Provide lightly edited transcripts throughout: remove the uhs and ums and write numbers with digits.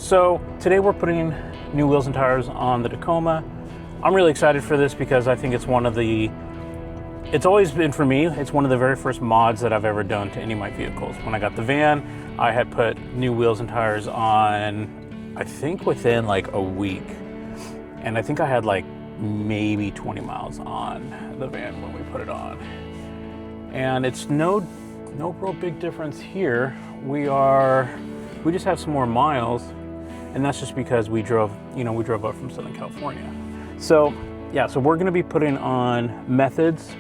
So today we're putting new wheels and tires on the Tacoma. I'm really excited for this because I think it's it's always been for me, it's one of the very first mods that I've ever done to any of my vehicles. When I got the van, I had put new wheels and tires on, I think within like a week. And I think I had like maybe 20 miles on the van when we put it on. And it's no real big difference here. We just have some more miles, and that's just because we drove up from Southern California. So yeah, so we're gonna be putting on Methods.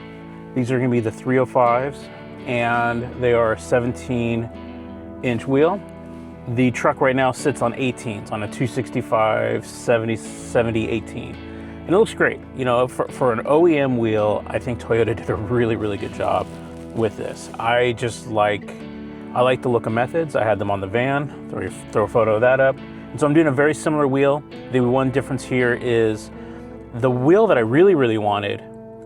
These are gonna be the 305s, and they are a 17-inch wheel. The truck right now sits on 18s, on a 265 70 18. And it looks great. You know, for an OEM wheel, I think Toyota did a really, really good job with this. I like the look of Methods. I had them on the van, throw a photo of that up. And so I'm doing a very similar wheel. The one difference here is the wheel that I really, really wanted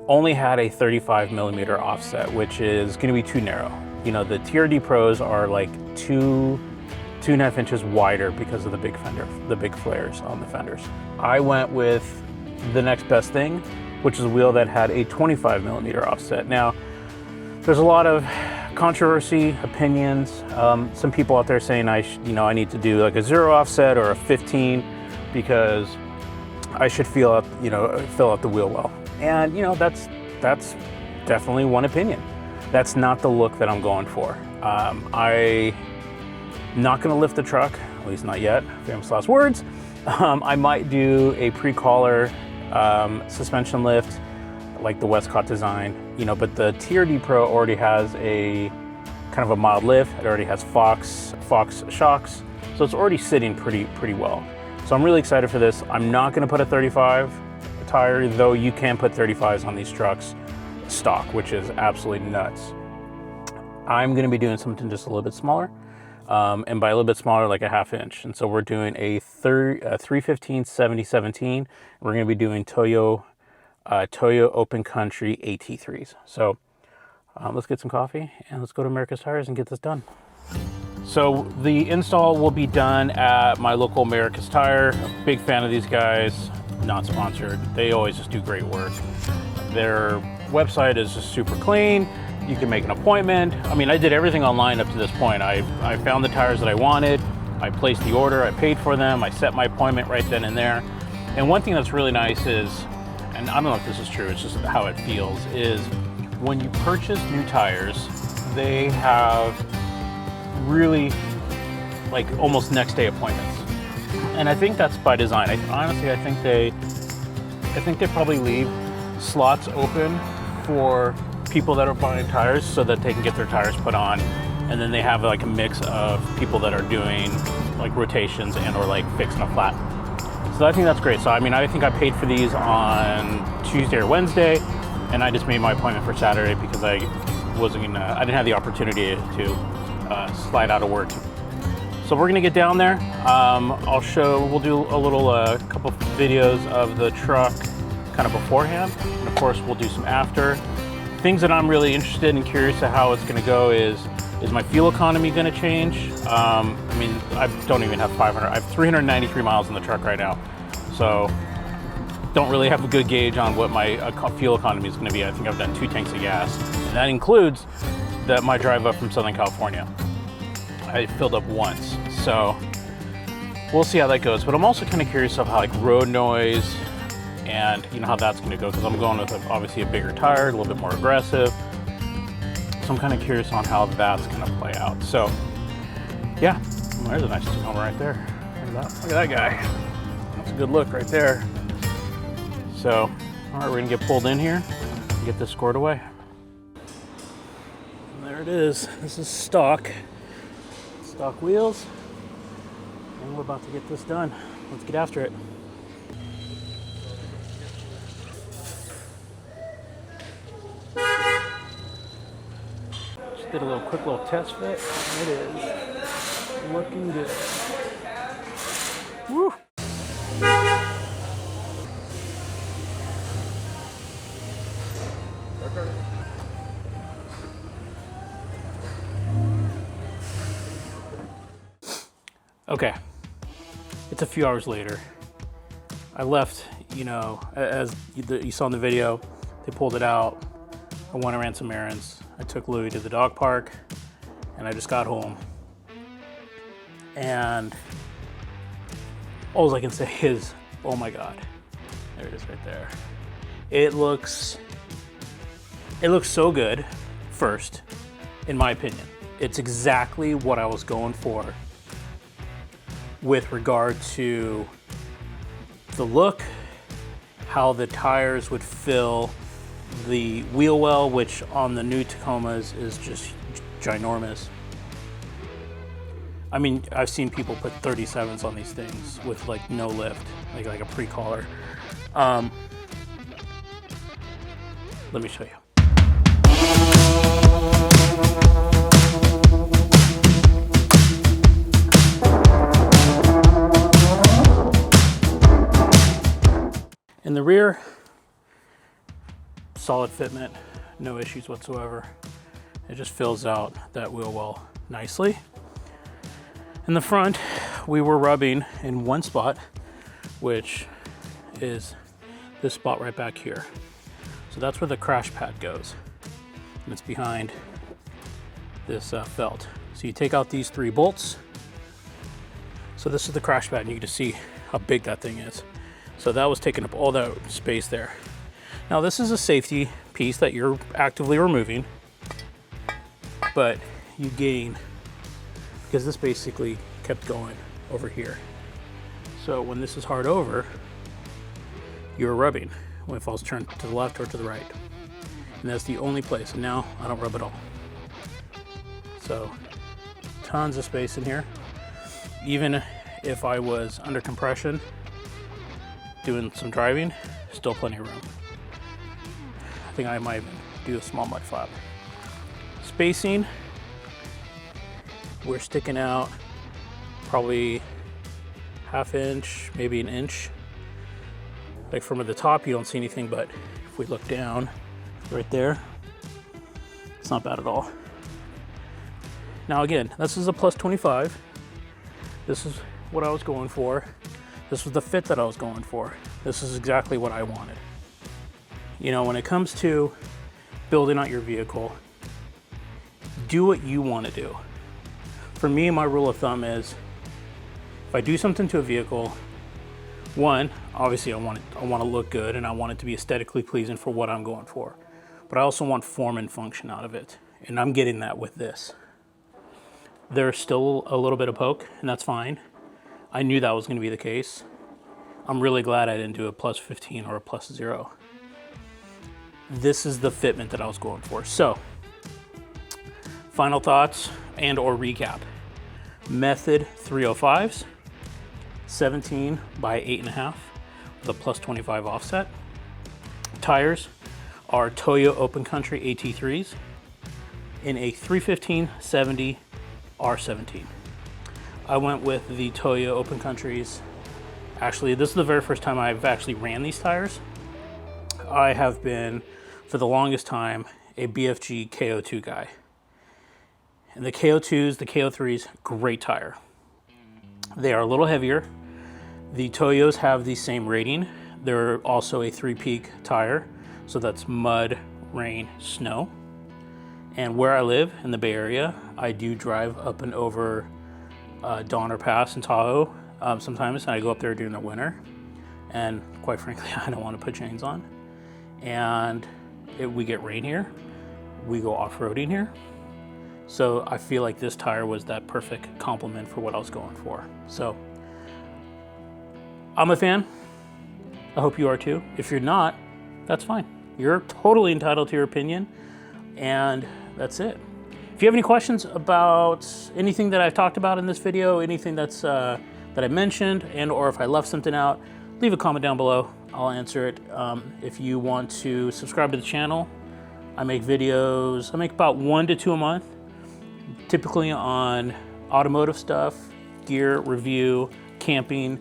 only had a 35 millimeter offset, which is gonna be too narrow. You know, the TRD Pros are like 2.5 inches wider because of the big fender, the big flares on the fenders. I went with the next best thing, which is a wheel that had a 25 millimeter offset. Now, there's a lot of controversy, opinions. Some people out there saying I need to do like a 0 offset or a 15 because I should fill out the wheel well. And you know, that's definitely one opinion. That's not the look that I'm going for. I'm not going to lift the truck, at least not yet. Famous last words. I might do a pre-collar suspension lift, like the Westcott design, you know, but the TRD Pro already has a kind of a mild lift. It already has Fox shocks, so it's already sitting pretty well. So I'm really excited for this. I'm not going to put a 35 tire, though you can put 35s on these trucks stock, which is absolutely nuts. I'm going to be doing something just a little bit smaller, and by a little bit smaller, like a 1/2 inch. And so we're doing a 315 70 17. We're going to be doing Toyo Open Country ATIIIs. So let's get some coffee and let's go to America's Tires and get this done. So the install will be done at my local America's Tire. Big fan of these guys, not sponsored. They always just do great work. Their website is just super clean. You can make an appointment. I mean, I did everything online up to this point. I found the tires that I wanted. I placed the order, I paid for them. I set my appointment right then and there. And one thing that's really nice is, and I don't know if this is true, it's just how it feels, is when you purchase new tires, they have really like almost next day appointments. And I think that's by design. Honestly, I think they probably leave slots open for people that are buying tires so that they can get their tires put on. And then they have like a mix of people that are doing like rotations and or like fixing a flat. So I think that's great. So I mean, I think I paid for these on Tuesday or Wednesday, and I just made my appointment for Saturday because I didn't have the opportunity to slide out of work. So we're gonna get down there. We'll do a little couple videos of the truck kind of beforehand, and of course we'll do some after. Things that I'm really interested and curious to how it's gonna go is my fuel economy gonna change? I mean, I don't even have 500, I have 393 miles in the truck right now. So don't really have a good gauge on what my fuel economy is gonna be. I think I've done 2 tanks of gas. And that includes my drive up from Southern California. I filled up once. So we'll see how that goes. But I'm also kind of curious of how like road noise and you know how that's gonna go, because I'm going with obviously a bigger tire, a little bit more aggressive. So I'm kind of curious on how that's going to play out. So yeah, well, there's a nice Tacoma right there. Look at that guy. That's a good look right there. So, all right, we're going to get pulled in here and get this scored away. And there it is. This is stock wheels. And we're about to get this done. Let's get after it. Did a quick little test fit. It is looking good. Woo! Okay, It's a few hours later. I left, you know, as you saw in the video, they pulled it out. I went and ran some errands. I took Louis to the dog park, and I just got home. And all I can say is, oh my God, there it is right there. It looks so good, first, in my opinion. It's exactly what I was going for with regard to the look, how the tires would fill the wheel well, which on the new Tacomas is just ginormous. I mean, I've seen people put 37s on these things with like no lift, like a pre-collar. Let me show you. In the rear, solid fitment, no issues whatsoever. It just fills out that wheel well nicely. In the front, we were rubbing in one spot, which is this spot right back here. So that's where the crash pad goes. And it's behind this felt. So you take out these 3 bolts. So this is the crash pad, and you can just see how big that thing is. So that was taking up all that space there. Now this is a safety piece that you're actively removing, but you gain, because this basically kept going over here. So when this is hard over, you're rubbing when it falls turned to the left or to the right. And that's the only place. And now I don't rub at all. So tons of space in here. Even if I was under compression, doing some driving, still plenty of room. I think I might even do a small mud flap. Spacing, we're sticking out probably 1/2 inch, maybe 1 inch. Like from the top, you don't see anything, but if we look down right there, it's not bad at all. Now again, this is a plus 25. This is what I was going for. This was the fit that I was going for. This is exactly what I wanted. You know, when it comes to building out your vehicle, do what you want to do. For me, my rule of thumb is, if I do something to a vehicle, one, obviously I want to look good and I want it to be aesthetically pleasing for what I'm going for. But I also want form and function out of it. And I'm getting that with this. There's still a little bit of poke, and that's fine. I knew that was going to be the case. I'm really glad I didn't do a plus 15 or a plus 0. This is the fitment that I was going for. So, final thoughts and or recap. Method 305s, 17 by 8.5 with a plus 25 offset. Tires are Toyo Open Country ATIIIs in a 315/70 R17. I went with the Toyo Open Countries. Actually, this is the very first time I've actually ran these tires. I have been, for the longest time, a BFG KO2 guy. And the KO2s, the KO3s, great tire. They are a little heavier. The Toyos have the same rating. They're also a 3-peak tire, so that's mud, rain, snow. And where I live in the Bay Area, I do drive up and over Donner Pass in Tahoe sometimes, and I go up there during the winter. And quite frankly, I don't want to put chains on. And we get rain here. We go off-roading here. So I feel like this tire was that perfect complement for what I was going for. So I'm a fan. I hope you are too. If you're not, that's fine. You're totally entitled to your opinion, and that's it. If you have any questions about anything that I've talked about in this video, anything that's that I mentioned, and or if I left something out, leave a comment down below. I'll answer it. If you want to subscribe to the channel, I make videos. I make about 1 to 2 a month, typically on automotive stuff, gear, review, camping.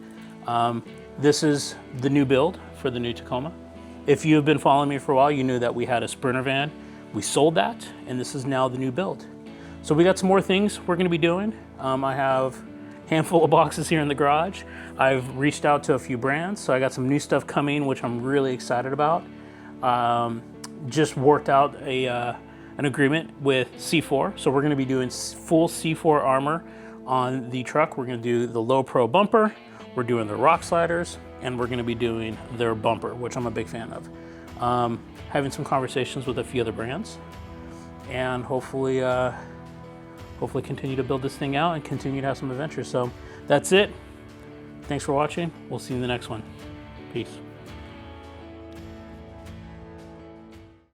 This is the new build for the new Tacoma. If you've been following me for a while, you knew that we had a Sprinter van. We sold that, and this is now the new build. So we got some more things we're gonna be doing. I have handful of boxes here in the garage. I've reached out to a few brands, so I got some new stuff coming, which I'm really excited about. Just worked out an agreement with C4, so we're going to be doing full C4 armor on the truck. We're going to do the low pro bumper, we're doing the rock sliders, and we're going to be doing their bumper, which I'm a big fan of. Having some conversations with a few other brands, and hopefully continue to build this thing out and continue to have some adventures. So that's it. Thanks for watching. We'll see you in the next one. Peace.